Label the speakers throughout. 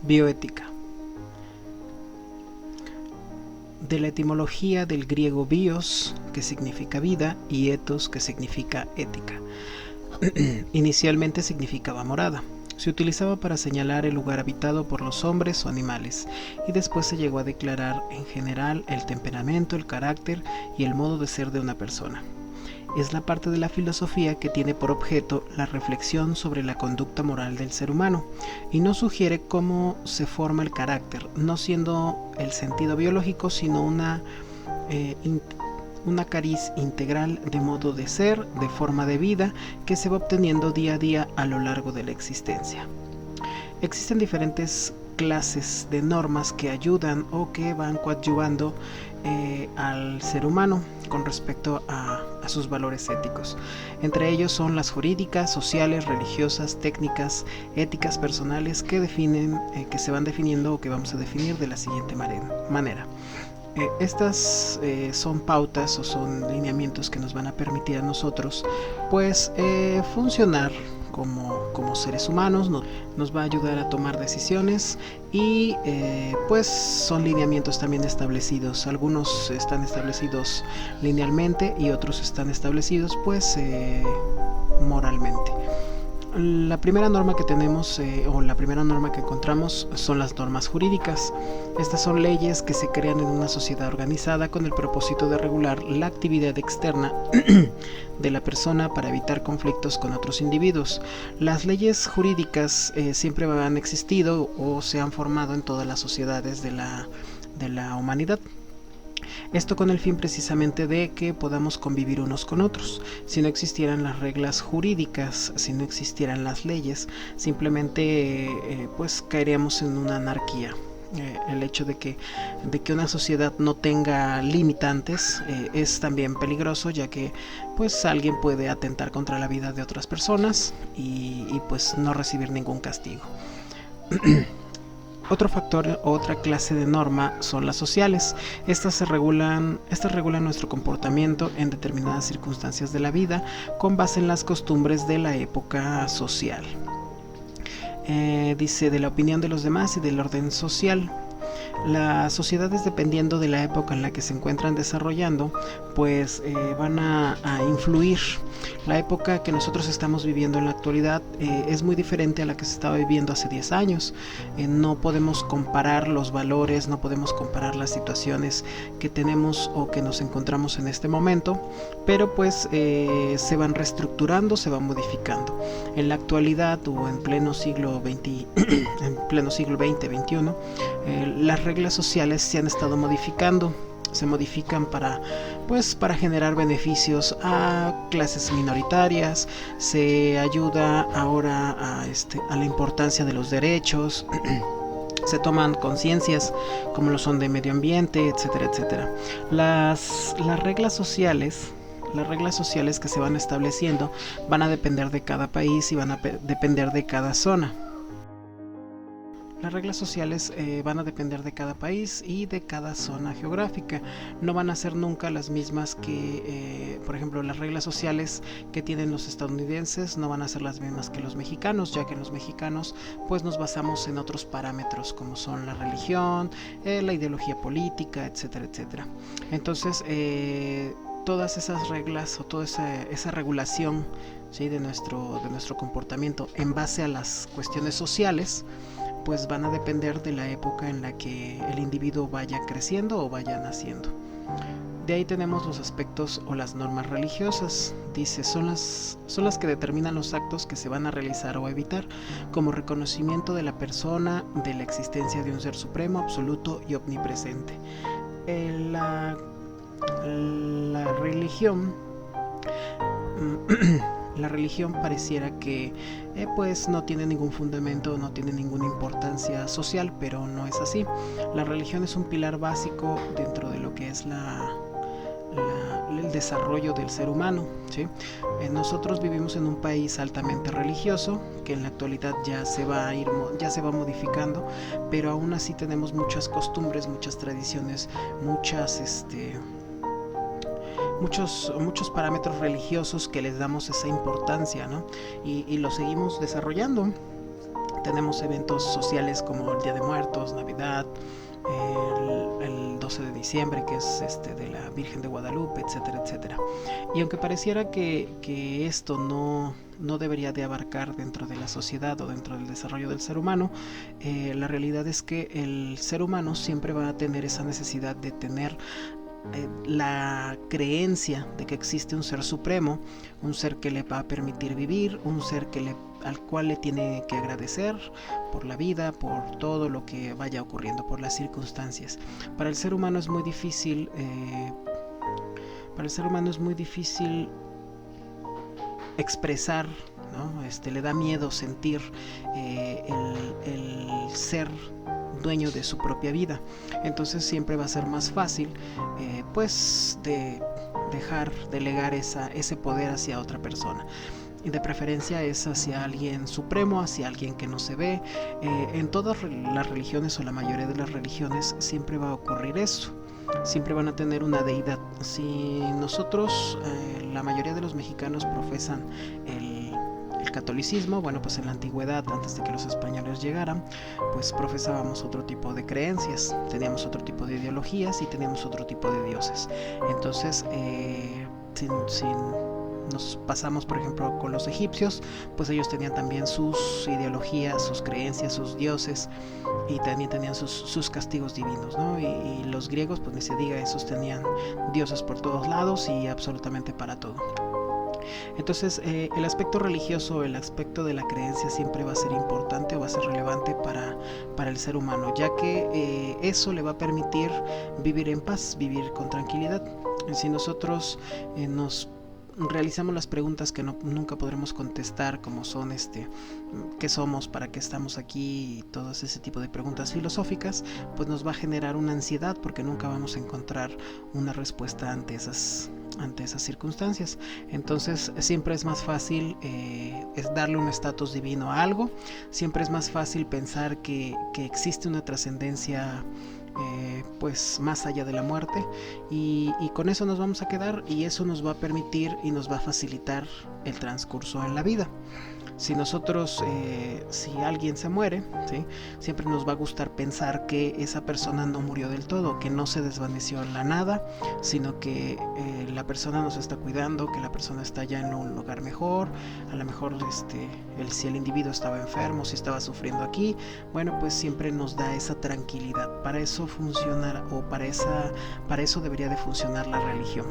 Speaker 1: Bioética. De la etimología del griego bios, que significa vida, y ethos, que significa ética. Inicialmente significaba morada. Se utilizaba para señalar el lugar habitado por los hombres o animales, y después se llegó a declarar en general el temperamento, el carácter y el modo de ser de una persona. Es la parte de la filosofía que tiene por objeto la reflexión sobre la conducta moral del ser humano, y no sugiere cómo se forma el carácter, no siendo el sentido biológico, sino una cariz integral de modo de ser, de forma de vida, que se va obteniendo día a día a lo largo de la existencia. Existen diferentes clases de normas que ayudan o que van coadyuvando al ser humano con respecto a sus valores éticos. Entre ellos son las jurídicas, sociales, religiosas, técnicas, éticas personales que se van definiendo o que vamos a definir de la siguiente manera. Estas son pautas o son lineamientos que nos van a permitir a nosotros pues funcionar como seres humanos, nos va a ayudar a tomar decisiones y pues son lineamientos también establecidos. Algunos están establecidos linealmente y otros están establecidos pues moralmente. La primera norma que tenemos o la primera norma que encontramos son las normas jurídicas. Estas son leyes que se crean en una sociedad organizada con el propósito de regular la actividad externa de la persona para evitar conflictos con otros individuos. Las leyes jurídicas siempre han existido o se han formado en todas las sociedades de la humanidad. Esto con el fin precisamente de que podamos convivir unos con otros. Si no existieran las reglas jurídicas, si no existieran las leyes, simplemente pues caeríamos en una anarquía. El hecho de que una sociedad no tenga limitantes es también peligroso, ya que pues alguien puede atentar contra la vida de otras personas y pues no recibir ningún castigo. Otro factor, otra clase de norma son las sociales. Estas regulan nuestro comportamiento en determinadas circunstancias de la vida con base en las costumbres de la época social. Dice de la opinión de los demás y del orden social. Las sociedades, dependiendo de la época en la que se encuentran desarrollando, pues van a influir. La época que nosotros estamos viviendo en la actualidad es muy diferente a la que se estaba viviendo hace 10 años. No podemos comparar los valores, no podemos comparar las situaciones que tenemos o que nos encontramos en este momento, pero pues se van reestructurando, se van modificando. En la actualidad o en pleno siglo XX, XXI, las reglas sociales se han estado modificando. Se modifican para generar beneficios a clases minoritarias. Se ayuda ahora a la importancia de los derechos. Se toman conciencias como lo son de medio ambiente, etcétera, etcétera. Las reglas sociales que se van estableciendo van a depender de cada país y van a depender de cada zona. Las reglas sociales van a depender de cada país y de cada zona geográfica. No van a ser nunca las mismas que, por ejemplo, las reglas sociales que tienen los estadounidenses no van a ser las mismas que los mexicanos, ya que los mexicanos pues nos basamos en otros parámetros como son la religión, la ideología política, etcétera, etcétera. Entonces, todas esas reglas o toda esa regulación, ¿sí?, de nuestro comportamiento en base a las cuestiones sociales, pues van a depender de la época en la que el individuo vaya creciendo o vaya naciendo. De ahí tenemos los aspectos o las normas religiosas. Dice, son las que determinan los actos que se van a realizar o evitar, como reconocimiento de la persona, de la existencia de un ser supremo, absoluto y omnipresente. La religión la religión pareciera que pues no tiene ningún fundamento, no tiene ninguna importancia social, pero no es así. La religión es un pilar básico dentro de lo que es el desarrollo del ser humano, ¿sí? Nosotros vivimos en un país altamente religioso que en la actualidad ya se va modificando, pero aún así tenemos muchas costumbres, muchas tradiciones, muchos parámetros religiosos que les damos esa importancia, ¿no? Y lo seguimos desarrollando. Tenemos eventos sociales como el Día de Muertos, Navidad, el 12 de diciembre, que es de la Virgen de Guadalupe, etcétera, etcétera. Y aunque pareciera que esto no debería de abarcar dentro de la sociedad o dentro del desarrollo del ser humano, la realidad es que el ser humano siempre va a tener esa necesidad de tener la creencia de que existe un ser supremo, un ser que le va a permitir vivir, un ser al cual le tiene que agradecer por la vida, por todo lo que vaya ocurriendo, por las circunstancias. Para el ser humano es muy difícil, expresar, ¿no? Le da miedo sentir el ser dueño de su propia vida. Entonces siempre va a ser más fácil pues de delegar ese poder hacia otra persona, y de preferencia es hacia alguien supremo, hacia alguien que no se ve. En todas las religiones, o la mayoría de las religiones, siempre va a ocurrir eso. Siempre van a tener una deidad. Si nosotros, la mayoría de los mexicanos profesan el catolicismo, bueno, pues en la antigüedad, antes de que los españoles llegaran, pues profesábamos otro tipo de creencias, teníamos otro tipo de ideologías y teníamos otro tipo de dioses. Entonces, si nos pasamos, por ejemplo, con los egipcios, pues ellos tenían también sus ideologías, sus creencias, sus dioses, y también tenían sus castigos divinos, ¿no? Y los griegos, pues ni se diga, esos tenían dioses por todos lados y absolutamente para todo. Entonces, el aspecto religioso, el aspecto de la creencia siempre va a ser importante o va a ser relevante para el ser humano, ya que eso le va a permitir vivir en paz, vivir con tranquilidad. Si nosotros nos realizamos las preguntas que nunca podremos contestar, como son qué somos, para qué estamos aquí, y todo ese tipo de preguntas filosóficas, pues nos va a generar una ansiedad, porque nunca vamos a encontrar una respuesta ante esas circunstancias. Entonces siempre es más fácil es darle un estatus divino a algo, siempre es más fácil pensar que existe una trascendencia pues más allá de la muerte, y con eso nos vamos a quedar, y eso nos va a permitir y nos va a facilitar el transcurso en la vida. Si nosotros, si alguien se muere, ¿sí?, siempre nos va a gustar pensar que esa persona no murió del todo, que no se desvaneció en la nada, sino que la persona nos está cuidando, que la persona está ya en un lugar mejor. A lo mejor si el individuo estaba enfermo, si estaba sufriendo aquí, bueno, pues siempre nos da esa tranquilidad. Para eso funciona, o para eso debería de funcionar la religión,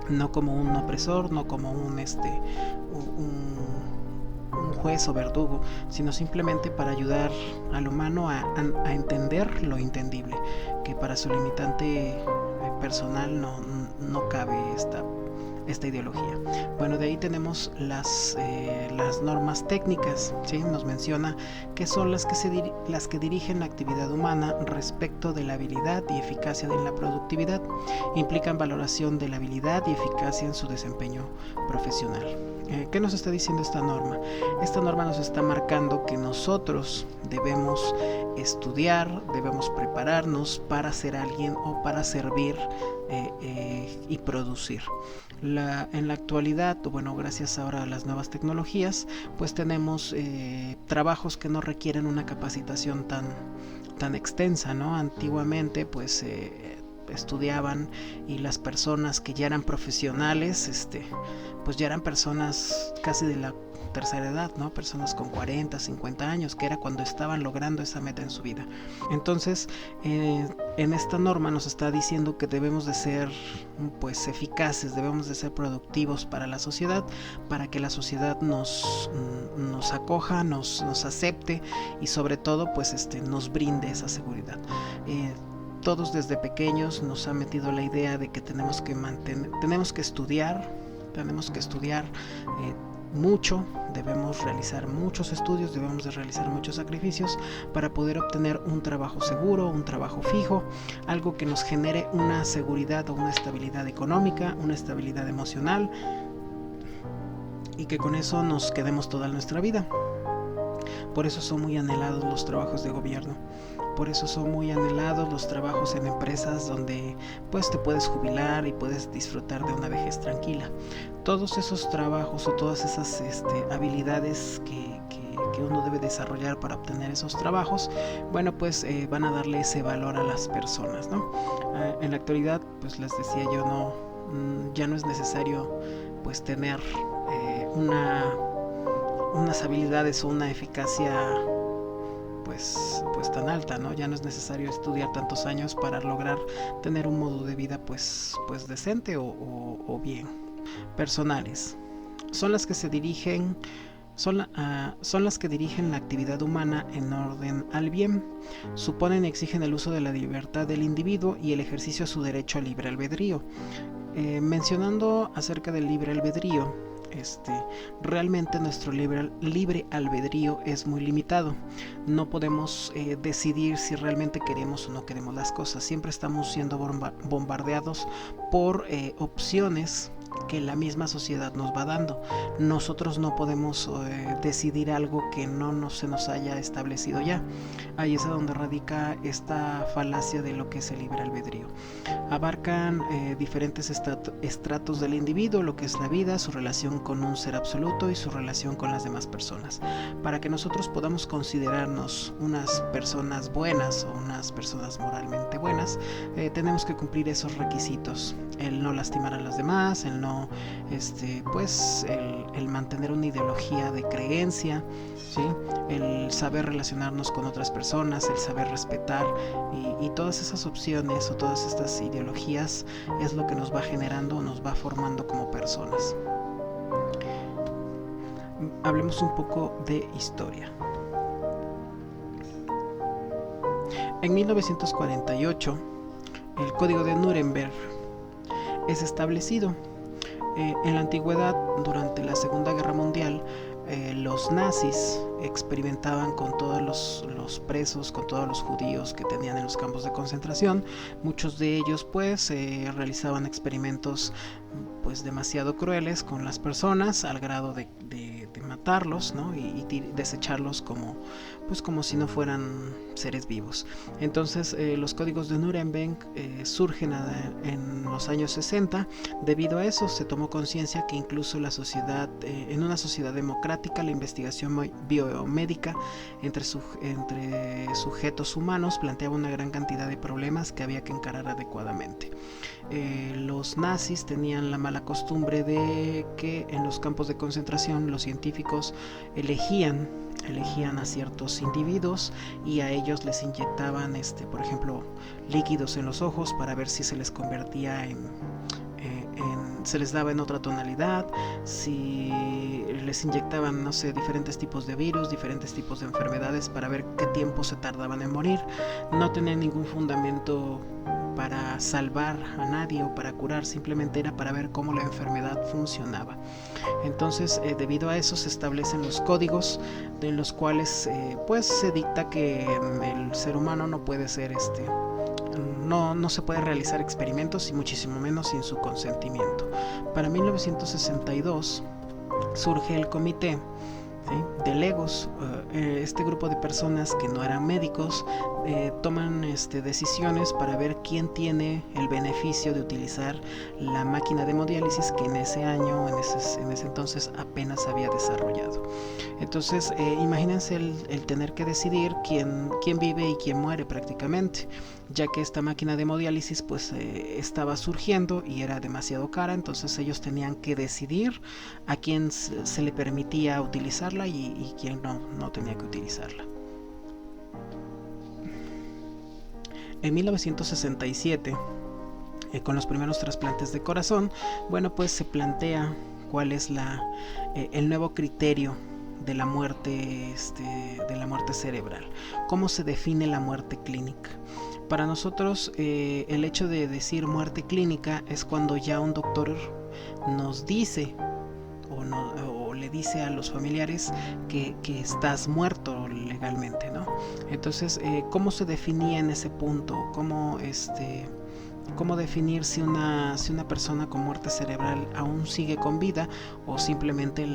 Speaker 1: no como un opresor, no como un juez o verdugo, sino simplemente para ayudar al humano a entender lo entendible, que para su limitante personal no cabe esta ideología. Bueno, de ahí tenemos las normas técnicas, ¿sí? Nos menciona que son las que dirigen la actividad humana respecto de la habilidad y eficacia de la productividad. Implican valoración de la habilidad y eficacia en su desempeño profesional. ¿Qué nos está diciendo esta norma? Esta norma nos está marcando que nosotros debemos estudiar, debemos prepararnos para ser alguien o para servir y producir. En la actualidad, bueno, gracias ahora a las nuevas tecnologías, pues tenemos trabajos que no requieren una capacitación tan extensa, ¿no? Antiguamente, pues estudiaban, y las personas que ya eran profesionales, pues ya eran personas casi de la tercera edad, ¿no? Personas con 40, 50 años, que era cuando estaban logrando esa meta en su vida. Entonces, en esta norma nos está diciendo que debemos de ser pues eficaces, debemos de ser productivos para la sociedad, para que la sociedad nos acoja, nos acepte, y sobre todo pues nos brinde esa seguridad. Todos desde pequeños nos han metido la idea de que tenemos que estudiar mucho, debemos realizar muchos estudios, debemos de realizar muchos sacrificios para poder obtener un trabajo seguro, un trabajo fijo, algo que nos genere una seguridad o una estabilidad económica, una estabilidad emocional, y que con eso nos quedemos toda nuestra vida. Por eso son muy anhelados los trabajos de gobierno. Por eso son muy anhelados los trabajos en empresas donde pues te puedes jubilar y puedes disfrutar de una vejez tranquila. Todos esos trabajos o todas esas habilidades que que uno debe desarrollar para obtener esos trabajos, bueno, pues van a darle ese valor a las personas, ¿no? En la actualidad, pues les decía yo, ya no es necesario pues tener unas habilidades o una eficacia pues tan alta, ¿no? Ya no es necesario estudiar tantos años para lograr tener un modo de vida pues decente o bien. Personales. Son las que se dirigen son las que dirigen la actividad humana en orden al bien. Suponen y exigen el uso de la libertad del individuo y el ejercicio de su derecho al libre albedrío. Mencionando acerca del libre albedrío, realmente nuestro libre albedrío es muy limitado. No podemos decidir si realmente queremos o no queremos las cosas. Siempre estamos siendo bombardeados por opciones que la misma sociedad nos va dando. Nosotros no podemos decidir algo que no se nos haya establecido ya. Ahí es donde radica esta falacia de lo que es el libre albedrío. Abarcan diferentes estratos del individuo, lo que es la vida, su relación con un ser absoluto y su relación con las demás personas. Para que nosotros podamos considerarnos unas personas buenas o unas personas moralmente buenas, tenemos que cumplir esos requisitos: el no lastimar a los demás, el no el mantener una ideología de creencia, ¿sí? El saber relacionarnos con otras personas, el saber respetar, y todas esas opciones o todas estas ideologías es lo que nos va generando, nos va formando como personas. Hablemos un poco de historia. En 1948, el Código de Nuremberg es establecido. En la antigüedad, durante la Segunda Guerra Mundial, los nazis experimentaban con todos los presos, con todos los judíos que tenían en los campos de concentración. Muchos de ellos pues realizaban experimentos pues demasiado crueles con las personas, al grado de matarlos, ¿no? y desecharlos como si no fueran seres vivos. Entonces los códigos de Nuremberg surgen en los años 60. Debido a eso se tomó conciencia que incluso la sociedad, en una sociedad democrática, la investigación biomédica entre sujetos humanos planteaba una gran cantidad de problemas que había que encarar adecuadamente. Los nazis tenían la mala costumbre de que en los campos de concentración los científicos elegían a ciertos individuos y a ellos les inyectaban por ejemplo líquidos en los ojos para ver si se les convertía se les daba en otra tonalidad, si les inyectaban, no sé, diferentes tipos de virus, diferentes tipos de enfermedades para ver qué tiempo se tardaban en morir. No tenían ningún fundamento para salvar a nadie o para curar, simplemente era para ver cómo la enfermedad funcionaba. Entonces, debido a eso se establecen los códigos en los cuales pues se dicta que el ser humano no puede ser no se puede realizar experimentos y muchísimo menos sin su consentimiento. Para 1962 surge el comité, ¿sí?, de legos. Este grupo de personas que no eran médicos toman decisiones para ver quién tiene el beneficio de utilizar la máquina de hemodiálisis que en ese año, en ese entonces apenas había desarrollado. Entonces imagínense el tener que decidir quién vive y quién muere prácticamente, ya que esta máquina de hemodiálisis pues estaba surgiendo y era demasiado cara. Entonces ellos tenían que decidir a quién se le permitía utilizarla y quién no tenía que utilizarla. En 1967, con los primeros trasplantes de corazón, bueno, pues se plantea cuál es el nuevo criterio de la muerte cerebral. ¿Cómo se define la muerte clínica? Para nosotros, el hecho de decir muerte clínica es cuando ya un doctor nos dice o le dice a los familiares que estás muerto legalmente, ¿no? Entonces, ¿cómo se definía en ese punto? ¿Cómo definir si una persona con muerte cerebral aún sigue con vida o simplemente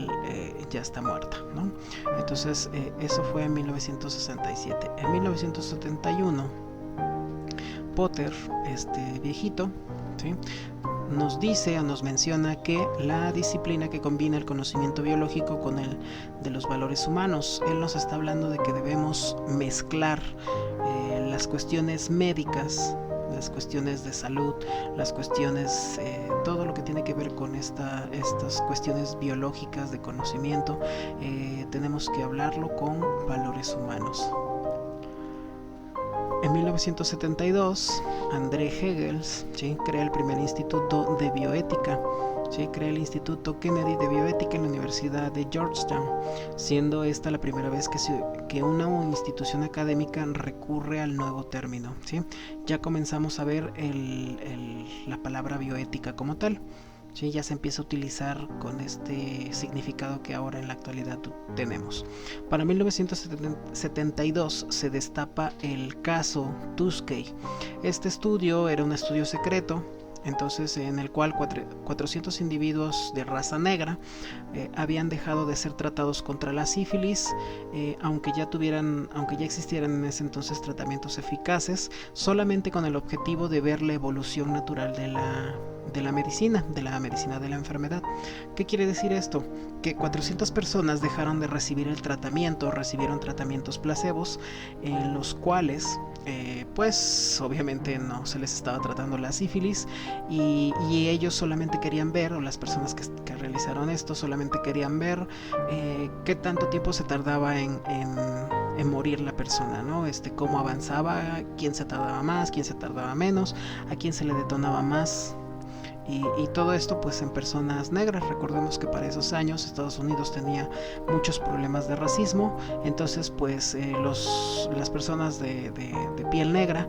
Speaker 1: ya está muerta, ¿no? Entonces, eso fue en 1967. En 1971, Potter, viejito, ¿sí?, nos dice o nos menciona que la disciplina que combina el conocimiento biológico con el de los valores humanos. Él nos está hablando de que debemos mezclar las cuestiones médicas, las cuestiones de salud, las cuestiones, todo lo que tiene que ver con estas cuestiones biológicas de conocimiento, tenemos que hablarlo con valores humanos. En 1972, André Hegel, ¿sí?, crea el primer instituto de bioética. ¿Sí? Crea el Instituto Kennedy de Bioética en la Universidad de Georgetown, siendo esta la primera vez que una institución académica recurre al nuevo término. ¿Sí? Ya comenzamos a ver la palabra bioética como tal. ¿Sí? Ya se empieza a utilizar con este significado que ahora en la actualidad tenemos. Para 1972 se destapa el caso Tuskegee. Este estudio era un estudio secreto, entonces en el cual 400 individuos de raza negra habían dejado de ser tratados contra la sífilis, aunque ya existieran en ese entonces tratamientos eficaces, solamente con el objetivo de ver la evolución natural de la medicina de la enfermedad. ¿Qué quiere decir esto? Que 400 personas dejaron de recibir el tratamiento, recibieron tratamientos placebos, en los cuales pues obviamente no se les estaba tratando la sífilis, y ellos solamente querían ver, o las personas que realizaron esto solamente querían ver qué tanto tiempo se tardaba en morir la persona, ¿no? Cómo avanzaba, quién se tardaba más, quién se tardaba menos, a quién se le detonaba más. Y todo esto pues en personas negras. Recordemos que para esos años Estados Unidos tenía muchos problemas de racismo, entonces pues las personas de piel negra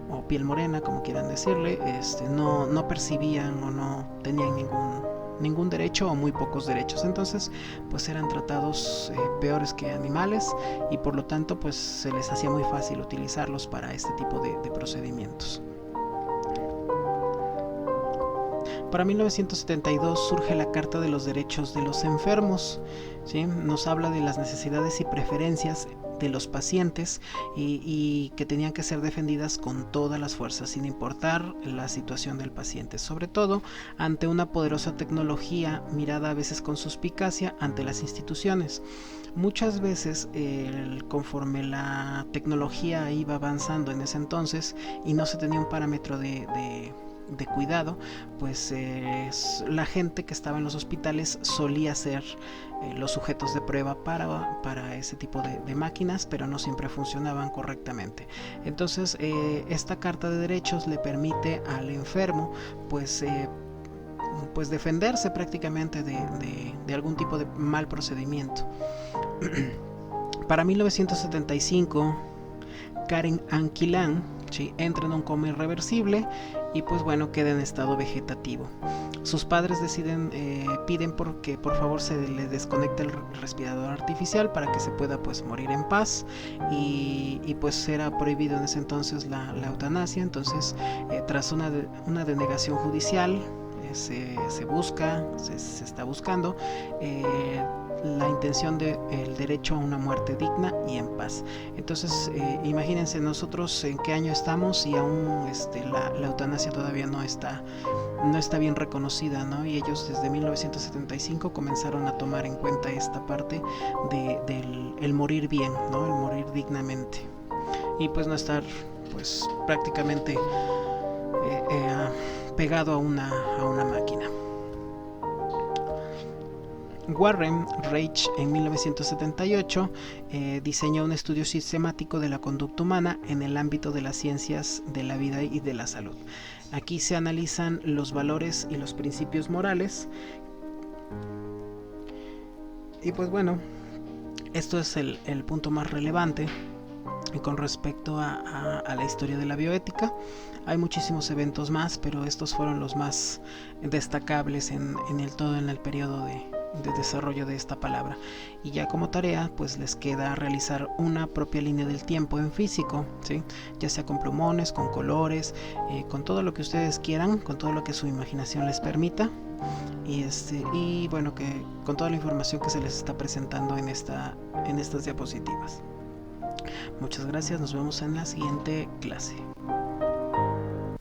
Speaker 1: o piel morena, como quieran decirle, no percibían o no tenían ningún derecho o muy pocos derechos, entonces pues eran tratados peores que animales, y por lo tanto pues se les hacía muy fácil utilizarlos para este tipo de procedimientos. Para 1972 surge la Carta de los Derechos de los Enfermos. ¿Sí? Nos habla de las necesidades y preferencias de los pacientes y que tenían que ser defendidas con todas las fuerzas, sin importar la situación del paciente, sobre todo ante una poderosa tecnología mirada a veces con suspicacia ante las instituciones. Muchas veces conforme la tecnología iba avanzando en ese entonces y no se tenía un parámetro de cuidado, pues la gente que estaba en los hospitales solía ser los sujetos de prueba para ese tipo de máquinas, pero no siempre funcionaban correctamente. Entonces esta carta de derechos le permite al enfermo pues defenderse prácticamente de algún tipo de mal procedimiento. Para 1975 Karen Anquilan, ¿sí?, entra en un coma irreversible y pues bueno, queda en estado vegetativo. Sus padres piden que por favor se le desconecte el respirador artificial para que se pueda pues morir en paz, y pues era prohibido en ese entonces la eutanasia. Entonces tras una denegación judicial se está buscando la intención del derecho a una muerte digna y en paz. Entonces imagínense nosotros en qué año estamos y aún la eutanasia todavía no está bien reconocida, ¿no? Y ellos desde 1975 comenzaron a tomar en cuenta esta parte del morir bien, ¿no? El morir dignamente, y pues no estar pues prácticamente pegado a una máquina. Warren Reich en 1978 diseñó un estudio sistemático de la conducta humana en el ámbito de las ciencias de la vida y de la salud. Aquí se analizan los valores y los principios morales. Y pues bueno, esto es el punto más relevante con respecto a la historia de la bioética. Hay muchísimos eventos más, pero estos fueron los más destacables en el periodo de desarrollo de esta palabra. Y ya como tarea pues les queda realizar una propia línea del tiempo en físico, ¿sí?, ya sea con plumones, con colores, con todo lo que ustedes quieran, con todo lo que su imaginación les permita, y bueno, que con toda la información que se les está presentando en estas diapositivas. Muchas gracias, nos vemos en la siguiente clase.